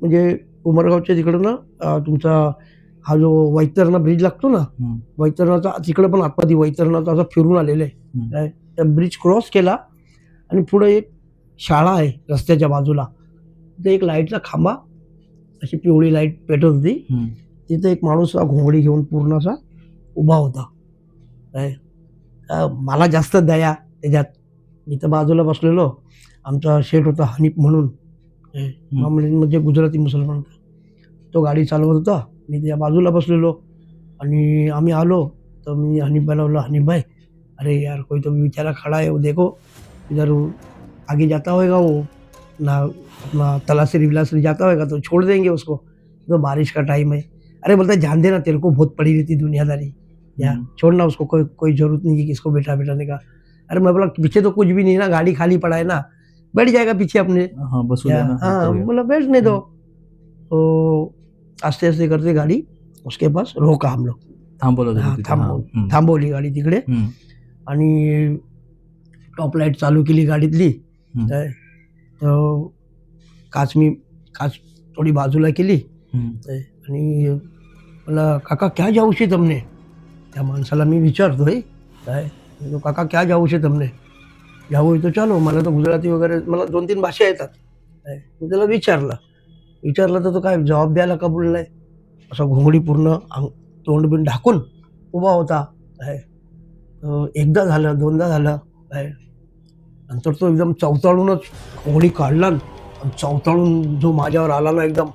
म्हणजे उमरगावच्या तिकडं ना तुमचा हा जो वैतरणा ब्रिज लागतो ना, वैतरणाचा तिकडं पण आतमध्ये वैतरणाचा असं फिरून आलेलं आहे. त्या ब्रिज क्रॉस केला आणि पुढे एक शाळा आहे रस्त्याच्या बाजूला. तिथे एक लाईटचा खांबा, अशी पिवळी लाईट पेटत होती. तिथे एक माणूस घोंगडी घेऊन पूर्ण असा उभा होता. मला जास्त दया त्याच्यात. मी तर बाजूला बसलेलो. आमचा शेठ होता हनीफ म्हणून, म्हणजे गुजराती मुसलमान होता. तो गाडी चालवत होता, मी त्या बाजूला बसलेलो. आणि आम्ही आलो तर मी हनीफभाईला बोललो, हनीफ भाई अरे यार कोई तो बेचारा खड़ा है, वो देखो इधर आगे जाता होएगा, वो ना अपना तलासरी विलासरी जाता होएगा तो छोड़ देंगे उसको, तो बारिश का टाइम है. अरे बोलता है जान देना, तेरे को बहुत पड़ी रहती दुनियादारी, या छोड़ना उसको, कोई जरूरत नहीं है किसको बैठा बैठाने का. अरे मैं बोला पीछे तो कुछ भी नहीं है ना, गाड़ी खाली पड़ा है ना, बैठ जाएगा पीछे अपने. हाँ बोला बैठने दो. तो आस्ते आस्ते करते गाडी उसके पास रोका हम लोग. थांबवली गाडी तिकडे आणि टॉप लाईट चालू केली गाडीतली. तर काच थोडी बाजूला केली आणि मला काका क्या जाऊ शे तमने. त्या माणसाला मी विचारतोय काय, काका क्या जाऊ शे तमने, जाऊ तो चालो. मला तर गुजराती वगैरे मला 2-3 भाषा येतात. मी त्याला विचारलं तर तो काय जबाब द्यायला कबूल नाही. असा घोंगडी पूर्ण तोंड बिंड ढाकून उभा होता. एकदा झालं, दोनदा झालं. नंतर तो एकदम चवताळूनच घोंगडी काढला आणि चवताळून जो माझ्यावर आला ना एकदम